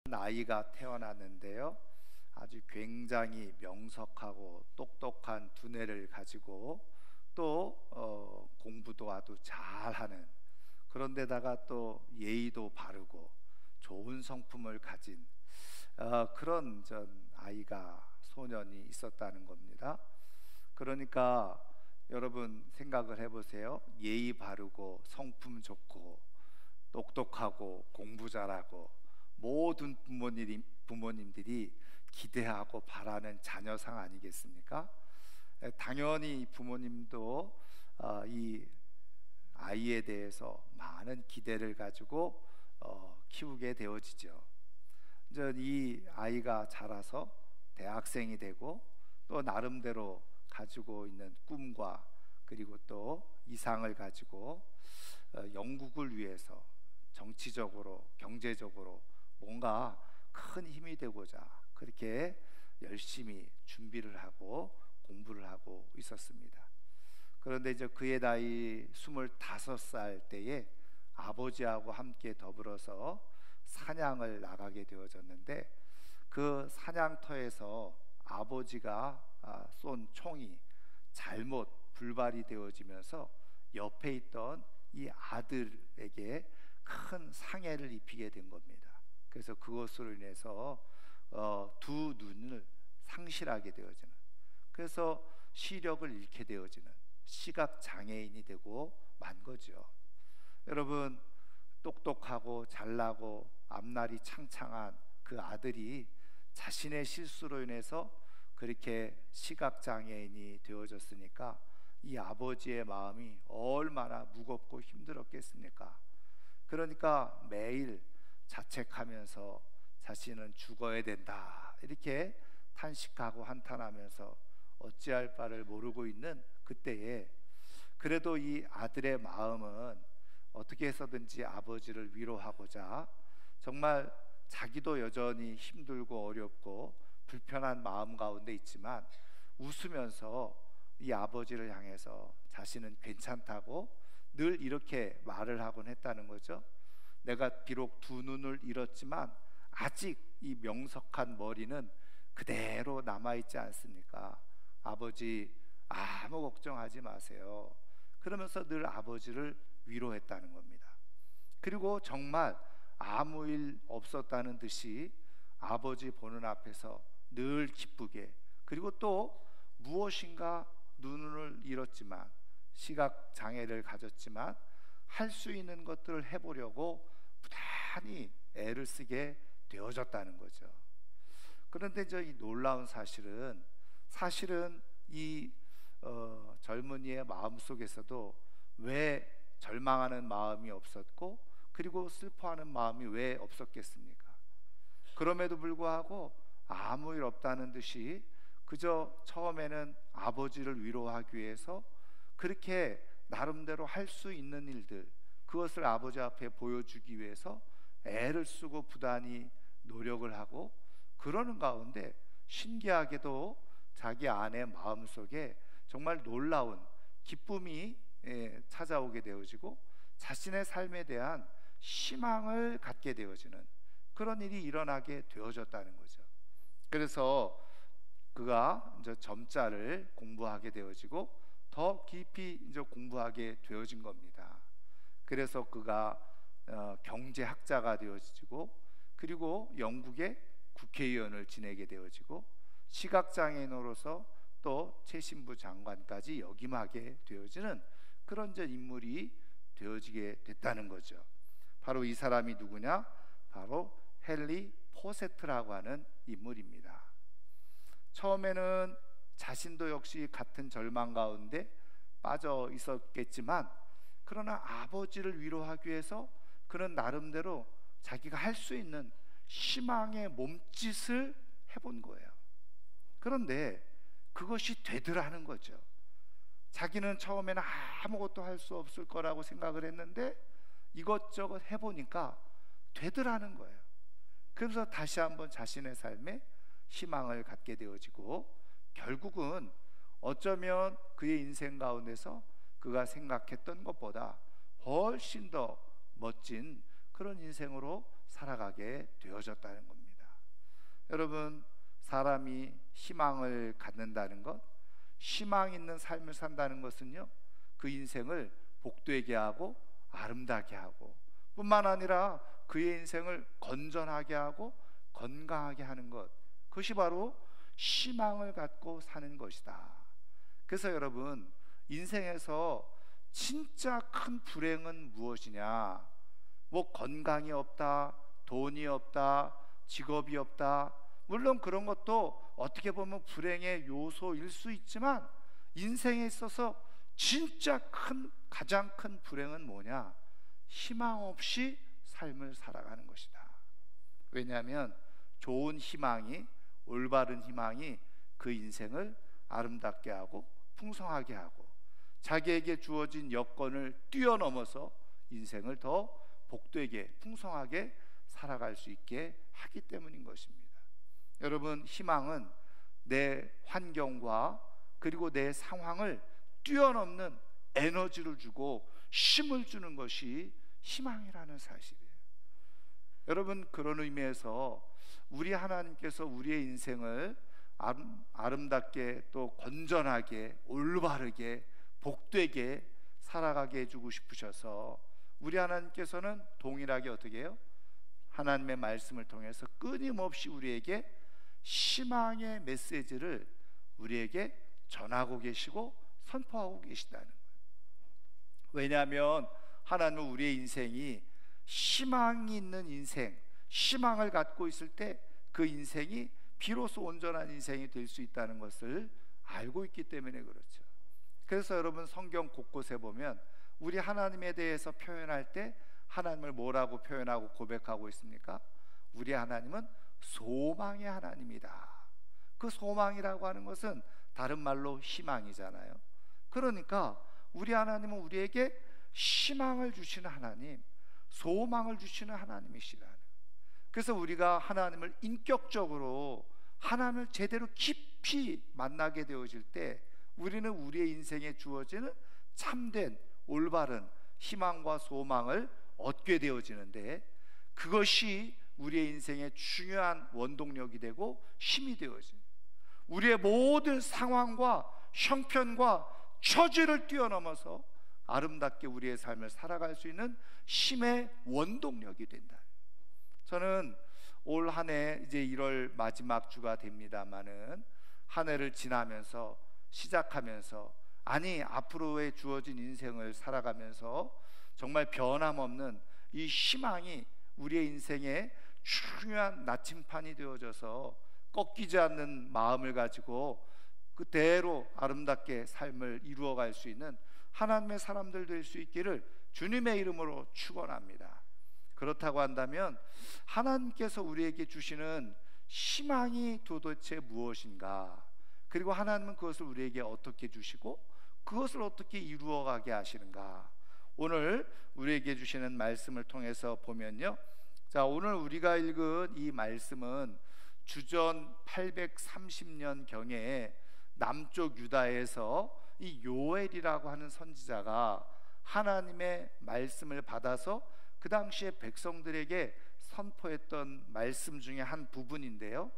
아이가 태어났는데요, 아주 굉장히 명석하고 똑똑한 두뇌를 가지고 또 공부도 아주 잘하는, 그런데다가 또 예의도 바르고 좋은 성품을 가진 그런 아이가, 소년이 있었다는 겁니다. 그러니까 여러분 생각을 해보세요. 예의 바르고 성품 좋고 똑똑하고 공부 잘하고 모든 부모님들이 기대하고 바라는 자녀상 아니겠습니까? 당연히 부모님도 이 아이에 대해서 많은 기대를 가지고 키우게 되어지죠. 이제 이 아이가 자라서 대학생이 되고 또 나름대로 가지고 있는 꿈과 그리고 또 이상을 가지고 영국을 위해서 정치적으로 경제적으로 뭔가 큰 힘이 되고자 그렇게 열심히 준비를 하고 공부를 하고 있었습니다. 그런데 이제 그의 나이 25살 때에 아버지하고 함께 더불어서 사냥을 나가게 되어졌는데, 그 사냥터에서 아버지가 쏜 총이 잘못 불발이 되어지면서 옆에 있던 이 아들에게 큰 상해를 입히게 된 겁니다. 그래서 그것으로 인해서 두 눈을 상실하게 되어지는, 그래서 시력을 잃게 되어지는 시각 장애인이 되고 만 거죠. 여러분, 똑똑하고 잘나고 앞날이 창창한 그 아들이 자신의 실수로 인해서 그렇게 시각 장애인이 되어졌으니까 이 아버지의 마음이 얼마나 무겁고 힘들었겠습니까? 그러니까 매일 자책하면서 자신은 죽어야 된다 이렇게 탄식하고 한탄하면서 어찌할 바를 모르고 있는 그때에, 그래도 이 아들의 마음은 어떻게 해서든지 아버지를 위로하고자 정말 자기도 여전히 힘들고 어렵고 불편한 마음 가운데 있지만 웃으면서 이 아버지를 향해서 자신은 괜찮다고 늘 이렇게 말을 하곤 했다는 거죠. 내가 비록 두 눈을 잃었지만 아직 이 명석한 머리는 그대로 남아있지 않습니까? 아버지, 아무 걱정하지 마세요. 그러면서 늘 아버지를 위로했다는 겁니다. 그리고 정말 아무 일 없었다는 듯이 아버지 보는 앞에서 늘 기쁘게, 그리고 또 무엇인가 눈을 잃었지만 시각 장애를 가졌지만 할 수 있는 것들을 해보려고 부단히 애를 쓰게 되어졌다는 거죠. 그런데 이 놀라운 사실은 이 젊은이의 마음 속에서도 왜 절망하는 마음이 없었고 그리고 슬퍼하는 마음이 왜 없었겠습니까? 그럼에도 불구하고 아무 일 없다는 듯이 그저 처음에는 아버지를 위로하기 위해서 그렇게 나름대로 할 수 있는 일들, 그것을 아버지 앞에 보여주기 위해서 애를 쓰고 부단히 노력을 하고, 그러는 가운데 신기하게도 자기 아내 마음속에 정말 놀라운 기쁨이 찾아오게 되어지고 자신의 삶에 대한 희망을 갖게 되어지는 그런 일이 일어나게 되어졌다는 거죠. 그래서 그가 이제 점자를 공부하게 되어지고 더 깊이 이제 공부하게 되어진 겁니다. 그래서 그가 경제학자가 되어지고, 그리고 영국의 국회의원을 지내게 되어지고, 시각장애인으로서 또 최신부 장관까지 역임하게 되어지는 그런 인물이 되어지게 됐다는 거죠. 바로 이 사람이 누구냐? 바로 헨리 포세트라고 하는 인물입니다. 처음에는 자신도 역시 같은 절망 가운데 빠져 있었겠지만, 그러나 아버지를 위로하기 위해서 그는 나름대로 자기가 할 수 있는 희망의 몸짓을 해본 거예요. 그런데 그것이 되더라는 거죠. 자기는 처음에는 아무것도 할 수 없을 거라고 생각을 했는데 이것저것 해보니까 되더라는 거예요. 그래서 다시 한번 자신의 삶에 희망을 갖게 되어지고, 결국은 어쩌면 그의 인생 가운데서 그가 생각했던 것보다 훨씬 더 멋진 그런 인생으로 살아가게 되어졌다는 겁니다. 여러분, 사람이 희망을 갖는다는 것, 희망 있는 삶을 산다는 것은요, 그 인생을 복되게 하고 아름답게 하고 뿐만 아니라 그의 인생을 건전하게 하고 건강하게 하는 것, 그것이 바로 희망을 갖고 사는 것이다. 그래서 여러분, 인생에서 진짜 큰 불행은 무엇이냐? 뭐 건강이 없다, 돈이 없다, 직업이 없다, 물론 그런 것도 어떻게 보면 불행의 요소일 수 있지만, 인생에 있어서 진짜 가장 큰 불행은 뭐냐? 희망 없이 삶을 살아가는 것이다. 왜냐하면 좋은 희망이, 올바른 희망이 그 인생을 아름답게 하고 풍성하게 하고 자기에게 주어진 여건을 뛰어넘어서 인생을 더 복되게 풍성하게 살아갈 수 있게 하기 때문인 것입니다. 여러분, 희망은 내 환경과 그리고 내 상황을 뛰어넘는 에너지를 주고 힘을 주는 것이 희망이라는 사실이에요. 여러분, 그런 의미에서 우리 하나님께서 우리의 인생을 아름답게 또 건전하게 올바르게 복되게 살아가게 해주고 싶으셔서 우리 하나님께서는 동일하게 어떻게 해요? 하나님의 말씀을 통해서 끊임없이 우리에게 희망의 메시지를 우리에게 전하고 계시고 선포하고 계시다는 거예요. 왜냐하면 하나님은 우리의 인생이 희망이 있는 인생, 희망을 갖고 있을 때 그 인생이 비로소 온전한 인생이 될 수 있다는 것을 알고 있기 때문에 그렇죠. 그래서 여러분, 성경 곳곳에 보면 우리 하나님에 대해서 표현할 때 하나님을 뭐라고 표현하고 고백하고 있습니까? 우리 하나님은 소망의 하나님이다. 그 소망이라고 하는 것은 다른 말로 희망이잖아요. 그러니까 우리 하나님은 우리에게 희망을 주시는 하나님, 소망을 주시는 하나님이시라는. 그래서 우리가 하나님을 인격적으로, 하나님을 제대로 깊이 만나게 되어질 때 우리는 우리의 인생에 주어지는 참된 올바른 희망과 소망을 얻게 되어지는데, 그것이 우리의 인생의 중요한 원동력이 되고 힘이 되어져요. 우리의 모든 상황과 형편과 처지를 뛰어넘어서 아름답게 우리의 삶을 살아갈 수 있는 힘의 원동력이 된다. 저는 올 한 해 이제 1월 마지막 주가 됩니다마는 한 해를 지나면서 시작하면서, 아니 앞으로의 주어진 인생을 살아가면서 정말 변함없는 이 희망이 우리의 인생의 중요한 나침판이 되어져서 꺾이지 않는 마음을 가지고 그대로 아름답게 삶을 이루어갈 수 있는 하나님의 사람들 될 수 있기를 주님의 이름으로 축원합니다. 그렇다고 한다면 하나님께서 우리에게 주시는 희망이 도대체 무엇인가, 그리고 하나님은 그것을 우리에게 어떻게 주시고 그것을 어떻게 이루어가게 하시는가, 오늘 우리에게 주시는 말씀을 통해서 보면요, 자, 오늘 우리가 읽은 이 말씀은 주전 830년 경에 남쪽 유다에서 이 요엘이라고 하는 선지자가 하나님의 말씀을 받아서 그 당시에 백성들에게 선포했던 말씀 중에 한 부분인데요,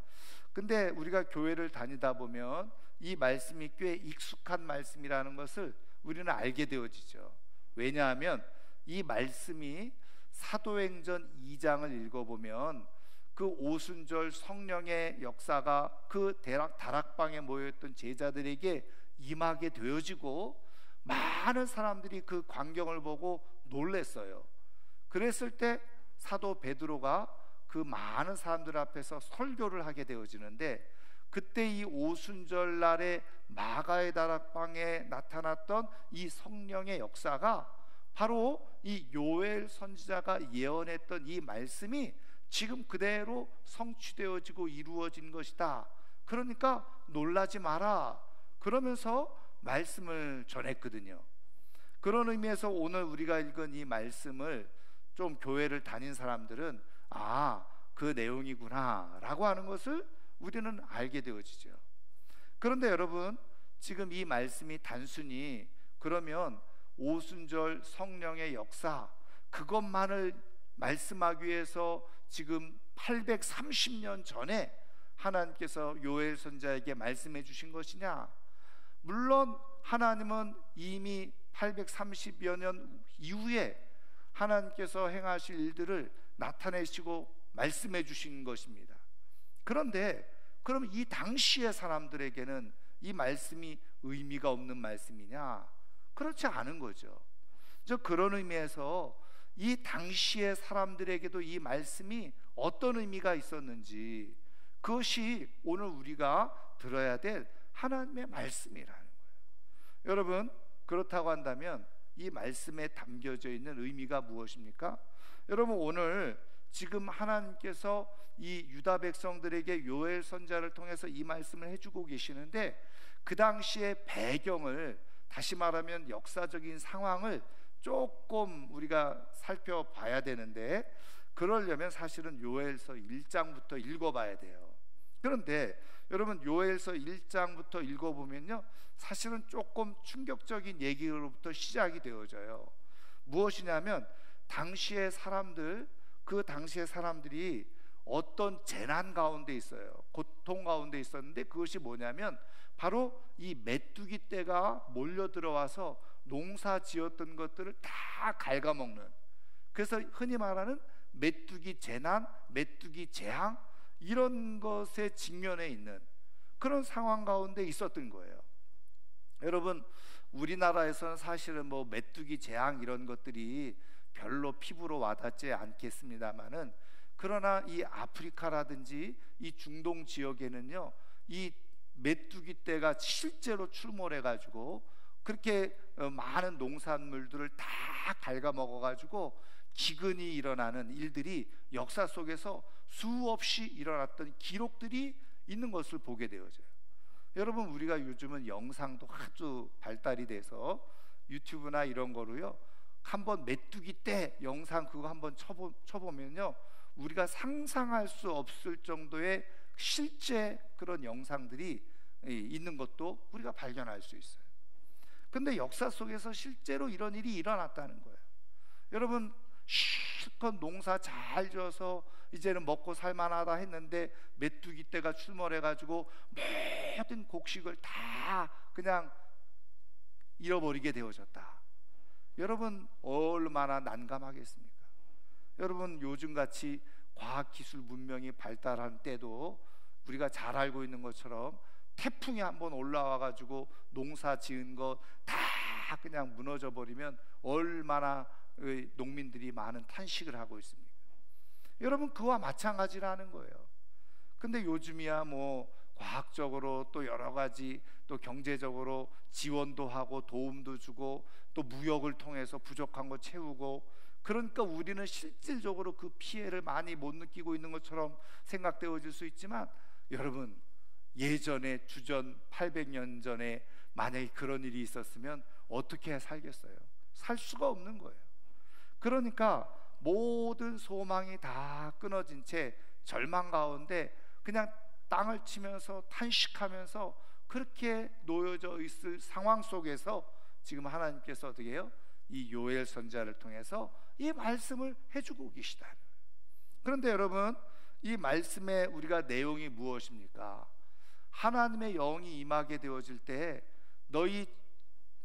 근데 우리가 교회를 다니다 보면 이 말씀이 꽤 익숙한 말씀이라는 것을 우리는 알게 되어지죠. 왜냐하면 이 말씀이 사도행전 2장을 읽어보면 그 오순절 성령의 역사가 그 다락방에 모여있던 제자들에게 임하게 되어지고 많은 사람들이 그 광경을 보고 놀랬어요. 그랬을 때 사도 베드로가 그 많은 사람들 앞에서 설교를 하게 되어지는데, 그때 이 오순절 날에 마가의 다락방에 나타났던 이 성령의 역사가 바로 이 요엘 선지자가 예언했던 이 말씀이 지금 그대로 성취되어지고 이루어진 것이다. 그러니까 놀라지 마라, 그러면서 말씀을 전했거든요. 그런 의미에서 오늘 우리가 읽은 이 말씀을 좀 교회를 다닌 사람들은 그 내용이구나 라고 하는 것을 우리는 알게 되어지죠. 그런데 여러분, 지금 이 말씀이 단순히 그러면 오순절 성령의 역사 그것만을 말씀하기 위해서 지금 830년 전에 하나님께서 요엘 선지자에게 말씀해 주신 것이냐? 물론 하나님은 이미 830여 년 이후에 하나님께서 행하실 일들을 나타내시고 말씀해 주신 것입니다. 그런데 그럼 이 당시의 사람들에게는 이 말씀이 의미가 없는 말씀이냐? 그렇지 않은 거죠. 그런 의미에서 이 당시의 사람들에게도 이 말씀이 어떤 의미가 있었는지, 그것이 오늘 우리가 들어야 될 하나님의 말씀이라는 거예요. 여러분, 그렇다고 한다면 이 말씀에 담겨져 있는 의미가 무엇입니까? 여러분, 오늘 지금 하나님께서 이 유다 백성들에게 요엘 선지자를 통해서 이 말씀을 해주고 계시는데, 그 당시의 배경을, 다시 말하면 역사적인 상황을 조금 우리가 살펴봐야 되는데, 그러려면 사실은 요엘서 1장부터 읽어봐야 돼요. 그런데 여러분, 요엘서 1장부터 읽어보면요, 사실은 조금 충격적인 얘기로부터 시작이 되어져요. 무엇이냐면, 당시의 사람들, 그 당시의 사람들이 어떤 재난 가운데 있어요. 고통 가운데 있었는데, 그것이 뭐냐면 바로 이 메뚜기 떼가 몰려 들어와서 농사 지었던 것들을 다 갉아먹는, 그래서 흔히 말하는 메뚜기 재난, 메뚜기 재앙, 이런 것에 직면해 있는 그런 상황 가운데 있었던 거예요. 여러분, 우리나라에서는 사실은 뭐 메뚜기 재앙 이런 것들이 별로 피부로 와닿지 않겠습니다만은, 그러나 이 아프리카라든지 이 중동 지역에는요, 이 메뚜기 떼가 실제로 출몰해 가지고 그렇게 많은 농산물들을 다 갉아먹어 가지고 기근이 일어나는 일들이 역사 속에서 수없이 일어났던 기록들이 있는 것을 보게 되어져요. 여러분, 우리가 요즘은 영상도 아주 발달이 돼서 유튜브나 이런 거로요, 한번 메뚜기 떼 영상 그거 한번 쳐보면요, 우리가 상상할 수 없을 정도의 실제 그런 영상들이 있는 것도 우리가 발견할 수 있어요. 근데 역사 속에서 실제로 이런 일이 일어났다는 거예요. 여러분, 실컷 농사 잘 지어서 이제는 먹고 살만하다 했는데 메뚜기 떼가 출몰해가지고 모든 곡식을 다 그냥 잃어버리게 되어졌다. 여러분, 얼마나 난감하겠습니까? 여러분, 요즘같이 과학기술 문명이 발달한 때도 우리가 잘 알고 있는 것처럼 태풍이 한번 올라와가지고 농사 지은 거 다 그냥 무너져 버리면 얼마나 농민들이 많은 탄식을 하고 있습니까? 여러분, 그와 마찬가지라는 거예요. 근데 요즘이야 뭐 과학적으로 또 여러 가지 또 경제적으로 지원도 하고 도움도 주고 또 무역을 통해서 부족한 거 채우고, 그러니까 우리는 실질적으로 그 피해를 많이 못 느끼고 있는 것처럼 생각되어질 수 있지만, 여러분, 예전에 주전 800년 전에 만약에 그런 일이 있었으면 어떻게 살겠어요? 살 수가 없는 거예요. 그러니까 모든 소망이 다 끊어진 채 절망 가운데 그냥 땅을 치면서 탄식하면서 그렇게 놓여져 있을 상황 속에서 지금 하나님께서 어떻게 해요? 이 요엘 선지자를 통해서 이 말씀을 해주고 계시다. 그런데 여러분, 이 말씀의 우리가 내용이 무엇입니까? 하나님의 영이 임하게 되어질 때 너희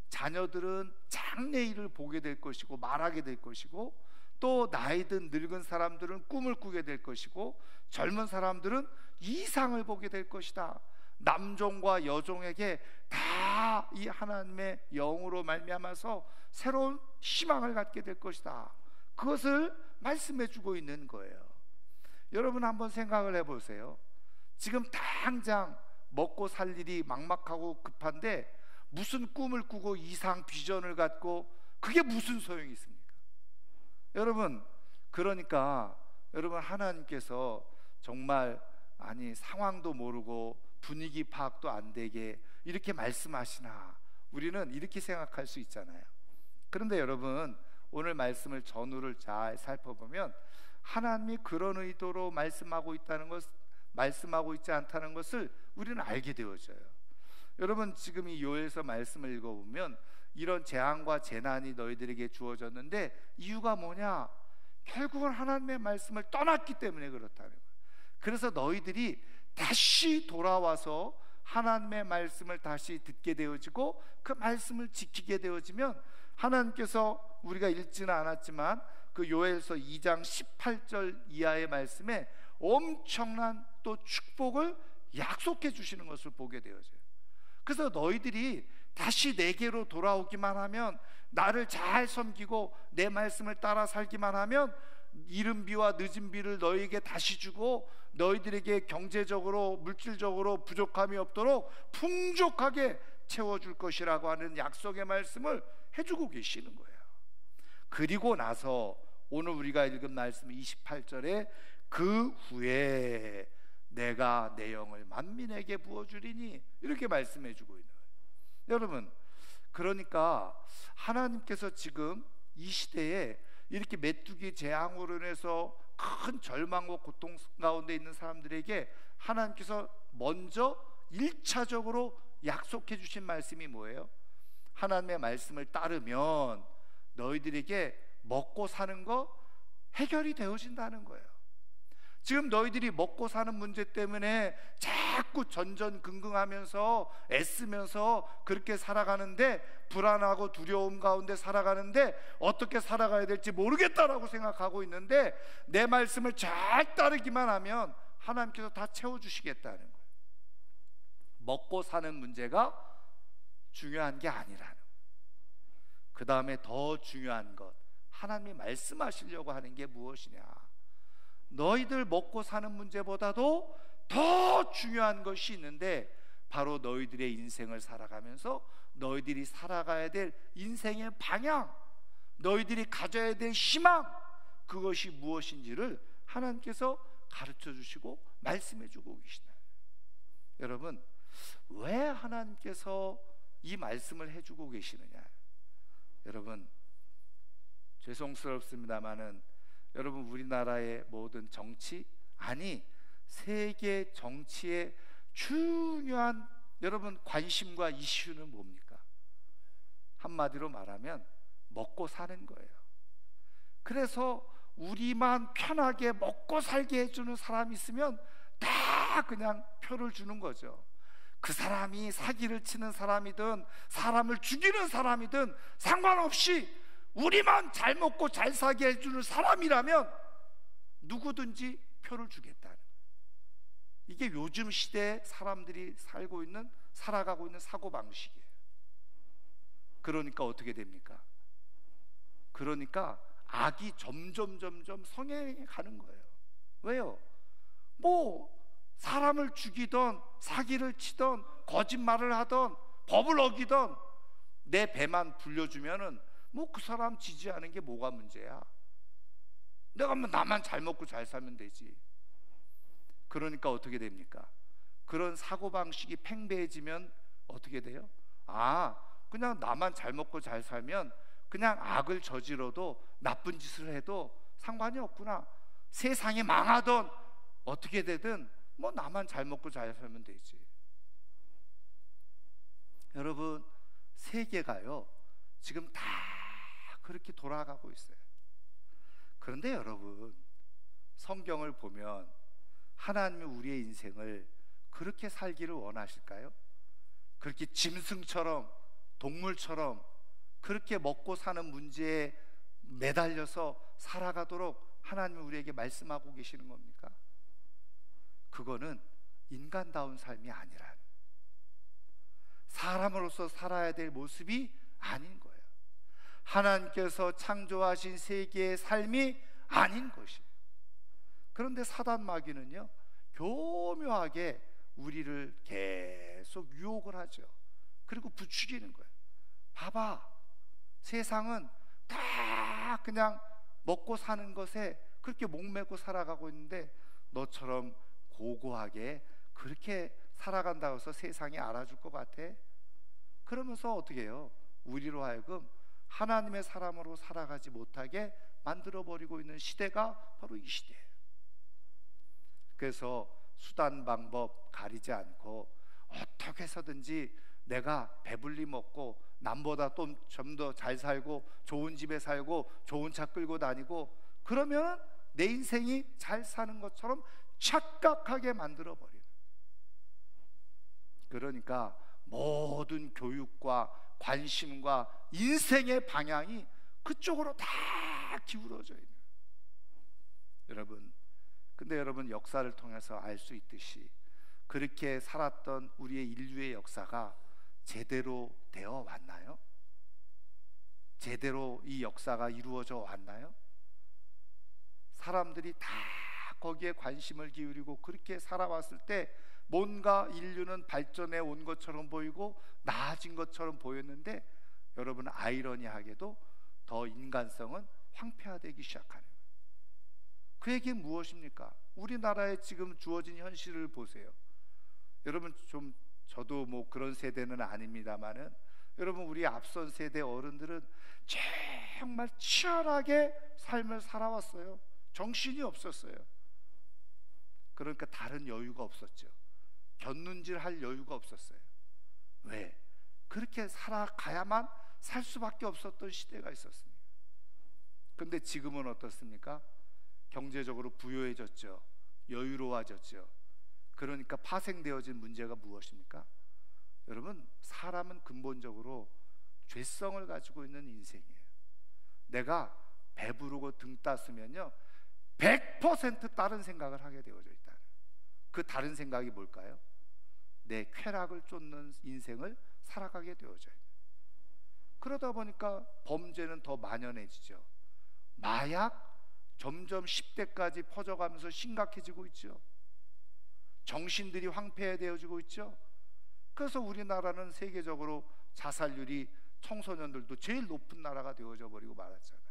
자녀들은 장래일을 보게 될 것이고 말하게 될 것이고, 또 나이든 늙은 사람들은 꿈을 꾸게 될 것이고, 젊은 사람들은 이상을 보게 될 것이다. 남종과 여종에게 다 이 하나님의 영으로 말미암아서 새로운 희망을 갖게 될 것이다. 그것을 말씀해 주고 있는 거예요. 여러분, 한번 생각을 해보세요. 지금 당장 먹고 살 일이 막막하고 급한데 무슨 꿈을 꾸고 이상 비전을 갖고 그게 무슨 소용이 있습니까? 여러분, 그러니까 여러분, 하나님께서 정말 상황도 모르고 분위기 파악도 안 되게 이렇게 말씀하시나, 우리는 이렇게 생각할 수 있잖아요. 그런데 여러분, 오늘 말씀을 전후를 잘 살펴보면 하나님이 그런 의도로 말씀하고 있다는 것, 말씀하고 있지 않다는 것을 우리는 알게 되어져요. 여러분, 지금 이 요엘서 말씀을 읽어보면 이런 재앙과 재난이 너희들에게 주어졌는데 이유가 뭐냐? 결국은 하나님의 말씀을 떠났기 때문에 그렇다는 거예요. 그래서 너희들이 다시 돌아와서 하나님의 말씀을 다시 듣게 되어지고 그 말씀을 지키게 되어지면 하나님께서 우리가 읽지는 않았지만 그 요엘서 2장 18절 이하의 말씀에 엄청난 또 축복을 약속해 주시는 것을 보게 되어져요. 그래서 너희들이 다시 내게로 돌아오기만 하면, 나를 잘 섬기고 내 말씀을 따라 살기만 하면 이른 비와 늦은 비를 너희에게 다시 주고 너희들에게 경제적으로 물질적으로 부족함이 없도록 풍족하게 채워줄 것이라고 하는 약속의 말씀을 해주고 계시는 거예요. 그리고 나서 오늘 우리가 읽은 말씀 28절에 그 후에 내가 내 영을 만민에게 부어주리니 이렇게 말씀해 주고 있는 거예요. 여러분, 그러니까 하나님께서 지금 이 시대에 이렇게 메뚜기 재앙으로 인해서 큰 절망과 고통 가운데 있는 사람들에게 하나님께서 먼저 1차적으로 약속해 주신 말씀이 뭐예요? 하나님의 말씀을 따르면 너희들에게 먹고 사는 거 해결이 되어진다는 거예요. 지금 너희들이 먹고 사는 문제 때문에 자꾸 전전긍긍하면서 애쓰면서 그렇게 살아가는데, 불안하고 두려움 가운데 살아가는데 어떻게 살아가야 될지 모르겠다라고 생각하고 있는데, 내 말씀을 잘 따르기만 하면 하나님께서 다 채워주시겠다는 거예요. 먹고 사는 문제가 중요한 게 아니라는 거예요. 그 다음에 더 중요한 것, 하나님이 말씀하시려고 하는 게 무엇이냐? 너희들 먹고 사는 문제보다도 더 중요한 것이 있는데, 바로 너희들의 인생을 살아가면서 너희들이 살아가야 될 인생의 방향, 너희들이 가져야 될 희망, 그것이 무엇인지를 하나님께서 가르쳐 주시고 말씀해 주고 계시다. 여러분, 왜 하나님께서 이 말씀을 해주고 계시느냐? 여러분, 죄송스럽습니다마는 여러분, 우리나라의 모든 정치, 아니 세계 정치의 중요한 여러분 관심과 이슈는 뭡니까? 한마디로 말하면 먹고 사는 거예요. 그래서 우리만 편하게 먹고 살게 해주는 사람이 있으면 다 그냥 표를 주는 거죠. 그 사람이 사기를 치는 사람이든 사람을 죽이는 사람이든 상관없이 우리만 잘 먹고 잘 살게 해주는 사람이라면 누구든지 표를 주겠다는 거예요. 이게 요즘 시대에 사람들이 살아가고 있는 사고방식이에요. 그러니까 어떻게 됩니까? 그러니까 악이 점점 성행해 가는 거예요. 왜요? 뭐 사람을 죽이던 사기를 치던 거짓말을 하던 법을 어기던 내 배만 불려주면은 뭐 그 사람 지지하는 게 뭐가 문제야? 내가 뭐 나만 잘 먹고 잘 살면 되지. 그러니까 어떻게 됩니까? 그런 사고방식이 팽배해지면 어떻게 돼요? 그냥 나만 잘 먹고 잘 살면 그냥 악을 저지러도 나쁜 짓을 해도 상관이 없구나. 세상이 망하던 어떻게 되든 뭐 나만 잘 먹고 잘 살면 되지. 여러분, 세계가요 지금 다 그렇게 돌아가고 있어요. 그런데 여러분, 성경을 보면 하나님이 우리의 인생을 그렇게 살기를 원하실까요? 그렇게 짐승처럼 동물처럼 그렇게 먹고 사는 문제에 매달려서 살아가도록 하나님이 우리에게 말씀하고 계시는 겁니까? 그거는 인간다운 삶이 아니라는, 사람으로서 살아야 될 모습이 아닌 거예요. 하나님께서 창조하신 세계의 삶이 아닌 것이에요. 그런데 사단 마귀는요 교묘하게 우리를 계속 유혹을 하죠. 그리고 부추기는 거예요. 봐봐, 세상은 다 그냥 먹고 사는 것에 그렇게 목매고 살아가고 있는데 너처럼 고고하게 그렇게 살아간다고 해서 세상이 알아줄 것 같아? 그러면서 어떻게 해요? 우리로 하여금 하나님의 사람으로 살아가지 못하게 만들어버리고 있는 시대가 바로 이 시대예요. 그래서 수단 방법 가리지 않고 어떻게 해서든지 내가 배불리 먹고 남보다 좀 더 잘 살고 좋은 집에 살고 좋은 차 끌고 다니고 그러면 내 인생이 잘 사는 것처럼 착각하게 만들어 버리는. 그러니까 모든 교육과 관심과 인생의 방향이 그쪽으로 다 기울어져 있는. 여러분, 근데 여러분, 역사를 통해서 알 수 있듯이 그렇게 살았던 우리의 인류의 역사가 제대로 되어 왔나요? 제대로 이 역사가 이루어져 왔나요? 사람들이 다 거기에 관심을 기울이고 그렇게 살아왔을 때 뭔가 인류는 발전해 온 것처럼 보이고 나아진 것처럼 보였는데, 여러분, 아이러니하게도 더 인간성은 황폐화되기 시작하는 거예요. 그 얘기는 무엇입니까? 우리나라에 지금 주어진 현실을 보세요. 여러분, 좀 저도 뭐 그런 세대는 아닙니다만은, 여러분, 우리 앞선 세대 어른들은 정말 치열하게 삶을 살아왔어요. 정신이 없었어요. 그러니까 다른 여유가 없었죠. 곁눈질 할 여유가 없었어요. 왜? 그렇게 살아가야만 살 수밖에 없었던 시대가 있었습니다. 근데 지금은 어떻습니까? 경제적으로 부유해졌죠. 여유로워졌죠. 그러니까 파생되어진 문제가 무엇입니까? 여러분, 사람은 근본적으로 죄성을 가지고 있는 인생이에요. 내가 배부르고 등 땄으면요 100% 다른 생각을 하게 되어져 있다. 그 다른 생각이 뭘까요? 내 쾌락을 쫓는 인생을 살아가게 되어져요. 그러다 보니까 범죄는 더 만연해지죠. 마약 점점 10대까지 퍼져가면서 심각해지고 있죠. 정신들이 황폐해되어지고 있죠. 그래서 우리나라는 세계적으로 자살률이 청소년들도 제일 높은 나라가 되어져 버리고 말았잖아요.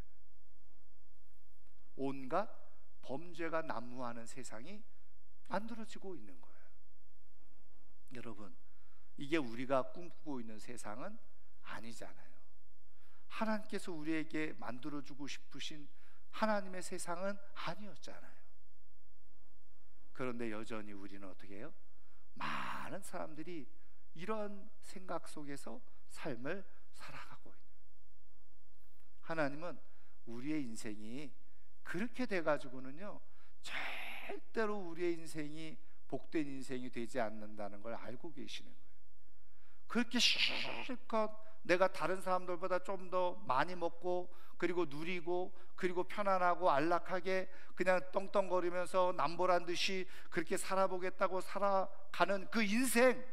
온갖 범죄가 난무하는 세상이 만들어지고 있는 거예요. 여러분, 이게 우리가 꿈꾸고 있는 세상은 아니잖아요. 하나님께서 우리에게 만들어주고 싶으신 하나님의 세상은 아니었잖아요. 그런데 여전히 우리는 어떻게 해요? 많은 사람들이 이런 생각 속에서 삶을 살아가고 있는. 하나님은 우리의 인생이 그렇게 돼가지고는요 절대로 우리의 인생이 복된 인생이 되지 않는다는 걸 알고 계시는 거예요. 그렇게 실컷 내가 다른 사람들보다 좀 더 많이 먹고 그리고 누리고 그리고 편안하고 안락하게 그냥 떵떵거리면서 남보란 듯이 그렇게 살아보겠다고 살아가는 그 인생,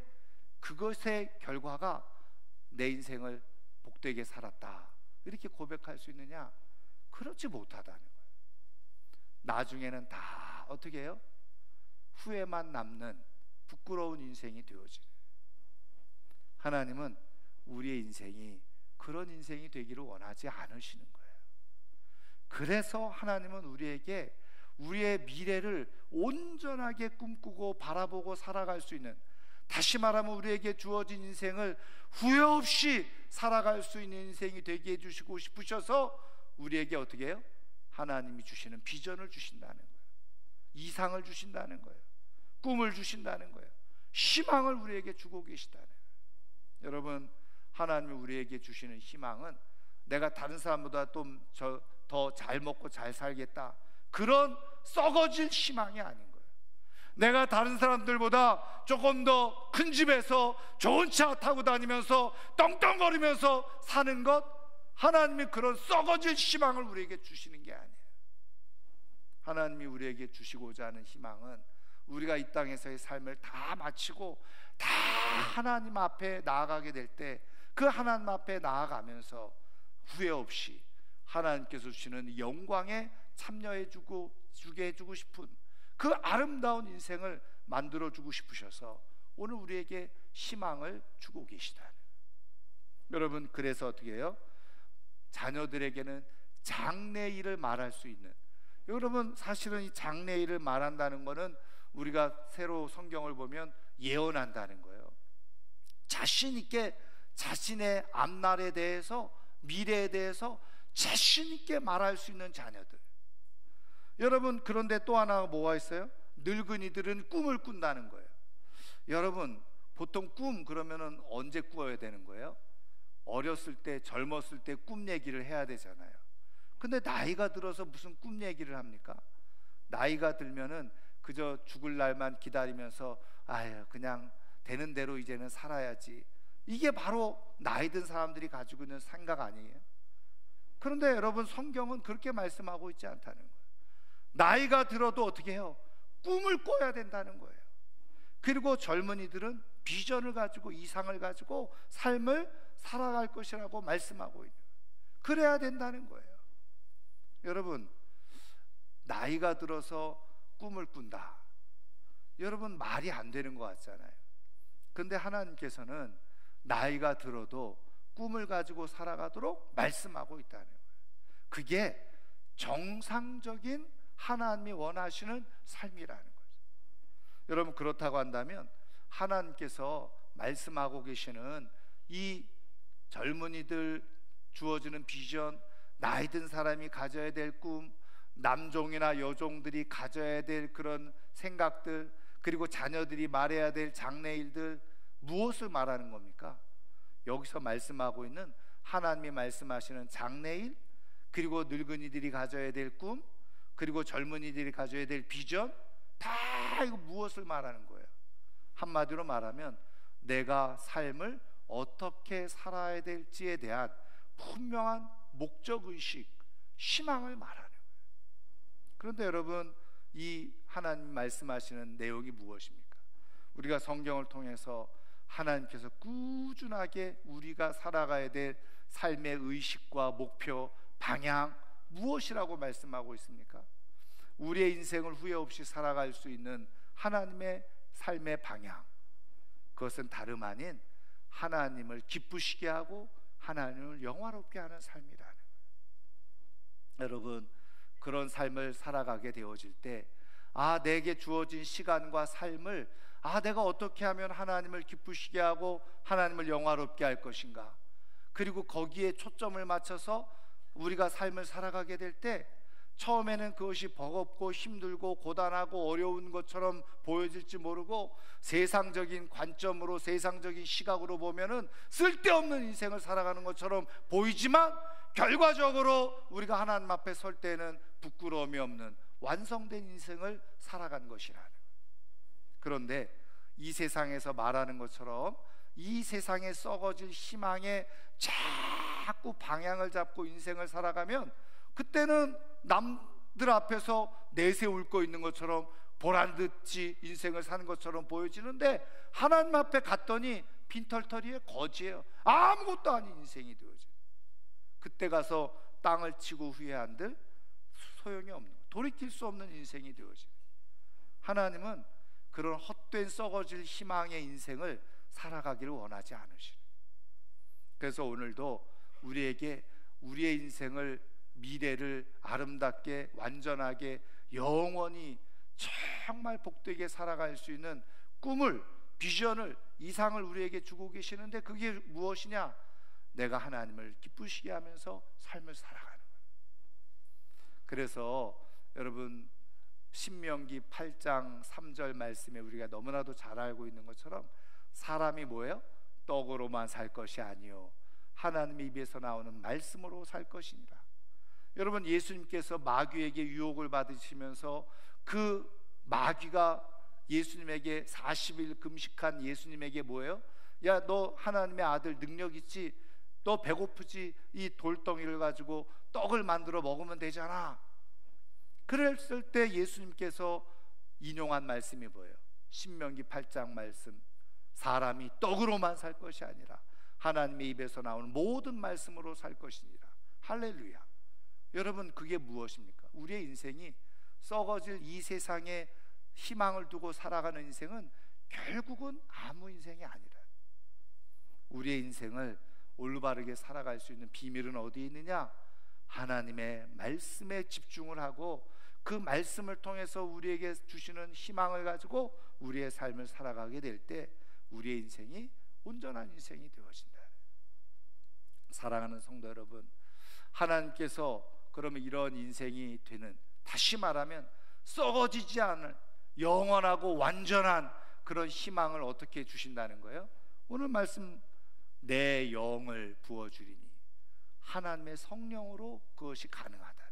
그것의 결과가 내 인생을 복되게 살았다 이렇게 고백할 수 있느냐? 그렇지 못하다는 거예요. 나중에는 다 어떻게 해요? 후회만 남는 부끄러운 인생이 되어지는. 하나님은 우리의 인생이 그런 인생이 되기를 원하지 않으시는 거예요. 그래서 하나님은 우리에게 우리의 미래를 온전하게 꿈꾸고 바라보고 살아갈 수 있는, 다시 말하면 우리에게 주어진 인생을 후회 없이 살아갈 수 있는 인생이 되게 해주시고 싶으셔서 우리에게 어떻게 해요? 하나님이 주시는 비전을 주신다는 거예요. 이상을 주신다는 거예요. 꿈을 주신다는 거예요. 희망을 우리에게 주고 계시다는 거예요. 여러분, 하나님이 우리에게 주시는 희망은 내가 다른 사람보다 좀 더 잘 먹고 잘 살겠다, 그런 썩어질 희망이 아닌 거예요. 내가 다른 사람들보다 조금 더 큰 집에서 좋은 차 타고 다니면서 떵떵거리면서 사는 것, 하나님이 그런 썩어질 희망을 우리에게 주시는 게 아니에요. 하나님이 우리에게 주시고자 하는 희망은 우리가 이 땅에서의 삶을 다 마치고 다 하나님 앞에 나아가게 될 때, 그 하나님 앞에 나아가면서 후회 없이 하나님께서 주시는 영광에 참여해주게 해주고 싶은 그 아름다운 인생을 만들어주고 싶으셔서 오늘 우리에게 희망을 주고 계시다는. 여러분, 그래서 어떻게 해요? 자녀들에게는 장래일을 말할 수 있는, 여러분, 사실은 이 장래일을 말한다는 것은 우리가 새로 성경을 보면 예언한다는 거예요. 자신 있게 자신의 앞날에 대해서, 미래에 대해서 자신 있게 말할 수 있는 자녀들. 여러분, 그런데 또 하나 뭐가 있어요? 늙은이들은 꿈을 꾼다는 거예요. 여러분, 보통 꿈 그러면은 언제 꾸어야 되는 거예요? 어렸을 때, 젊었을 때 꿈 얘기를 해야 되잖아요. 근데 나이가 들어서 무슨 꿈 얘기를 합니까? 나이가 들면은 그저 죽을 날만 기다리면서 아유 그냥 되는 대로 이제는 살아야지. 이게 바로 나이 든 사람들이 가지고 있는 생각 아니에요? 그런데 여러분, 성경은 그렇게 말씀하고 있지 않다는 거예요. 나이가 들어도 어떻게 해요? 꿈을 꿔야 된다는 거예요. 그리고 젊은이들은 비전을 가지고, 이상을 가지고 삶을 살아갈 것이라고 말씀하고 있는 거예요. 그래야 된다는 거예요. 여러분, 나이가 들어서 꿈을 꾼다, 여러분 말이 안 되는 것 같잖아요. 그런데 하나님께서는 나이가 들어도 꿈을 가지고 살아가도록 말씀하고 있다는 거예요. 그게 정상적인 하나님이 원하시는 삶이라는 거죠. 여러분, 그렇다고 한다면 하나님께서 말씀하고 계시는 이 젊은이들 주어지는 비전, 나이 든 사람이 가져야 될 꿈, 남종이나 여종들이 가져야 될 그런 생각들, 그리고 자녀들이 말해야 될 장래일들, 무엇을 말하는 겁니까? 여기서 말씀하고 있는 하나님이 말씀하시는 장래일, 그리고 늙은이들이 가져야 될 꿈, 그리고 젊은이들이 가져야 될 비전, 다 이거 무엇을 말하는 거예요? 한마디로 말하면 내가 삶을 어떻게 살아야 될지에 대한 분명한 목적의식, 희망을 말하는 거예요. 그런데 여러분, 이 하나님 말씀하시는 내용이 무엇입니까? 우리가 성경을 통해서 하나님께서 꾸준하게 우리가 살아가야 될 삶의 의식과 목표, 방향, 무엇이라고 말씀하고 있습니까? 우리의 인생을 후회 없이 살아갈 수 있는 하나님의 삶의 방향, 그것은 다름 아닌 하나님을 기쁘시게 하고 하나님을 영화롭게 하는 삶이라는 거예요. 여러분, 그런 삶을 살아가게 되어질 때, 내게 주어진 시간과 삶을 내가 어떻게 하면 하나님을 기쁘시게 하고 하나님을 영화롭게 할 것인가, 그리고 거기에 초점을 맞춰서 우리가 삶을 살아가게 될 때, 처음에는 그것이 버겁고 힘들고 고단하고 어려운 것처럼 보여질지 모르고 세상적인 관점으로, 세상적인 시각으로 보면은 쓸데없는 인생을 살아가는 것처럼 보이지만, 결과적으로 우리가 하나님 앞에 설 때는 부끄러움이 없는 완성된 인생을 살아간 것이라는. 그런데 이 세상에서 말하는 것처럼 이 세상에 썩어질 희망에 자꾸 방향을 잡고 인생을 살아가면, 그때는 남들 앞에서 내세울 거 있는 것처럼 보란듯이 인생을 사는 것처럼 보여지는데, 하나님 앞에 갔더니 빈털터리의 거지예요. 아무것도 아닌 인생이 되어져요. 그때 가서 땅을 치고 후회한들 소용이 없는, 돌이킬 수 없는 인생이 되어져요. 하나님은 그런 헛된 썩어질 희망의 인생을 살아가기를 원하지 않으시는. 그래서 오늘도 우리에게 우리의 인생을, 미래를 아름답게, 완전하게, 영원히 정말 복되게 살아갈 수 있는 꿈을, 비전을, 이상을 우리에게 주고 계시는데, 그게 무엇이냐? 내가 하나님을 기쁘시게 하면서 삶을 살아가는 거예요. 그래서 여러분, 신명기 8장 3절 말씀에 우리가 너무나도 잘 알고 있는 것처럼, 사람이 뭐예요? 떡으로만 살 것이 아니요 하나님의 입에서 나오는 말씀으로 살 것이니라. 여러분, 예수님께서 마귀에게 유혹을 받으시면서 그 마귀가 예수님에게 40일 금식한 예수님에게 뭐예요? 야, 너 하나님의 아들 능력 있지? 너 배고프지? 이 돌덩이를 가지고 떡을 만들어 먹으면 되잖아. 그랬을 때 예수님께서 인용한 말씀이 뭐예요? 신명기 8장 말씀, 사람이 떡으로만 살 것이 아니라 하나님의 입에서 나오는 모든 말씀으로 살 것이니라. 할렐루야. 여러분, 그게 무엇입니까? 우리의 인생이 썩어질 이 세상에 희망을 두고 살아가는 인생은 결국은 아무 인생이 아니라, 우리의 인생을 올바르게 살아갈 수 있는 비밀은 어디에 있느냐? 하나님의 말씀에 집중을 하고 그 말씀을 통해서 우리에게 주시는 희망을 가지고 우리의 삶을 살아가게 될 때 우리의 인생이 온전한 인생이 되어진다. 사랑하는 성도 여러분, 하나님께서 그러면 이런 인생이 되는, 다시 말하면 썩어지지 않을 영원하고 완전한 그런 희망을 어떻게 주신다는 거예요? 오늘 말씀, 내 영을 부어주리니 하나님의 성령으로 그것이 가능하다.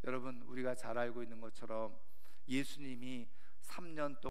여러분, 우리가 잘 알고 있는 것처럼 예수님이 3년 동안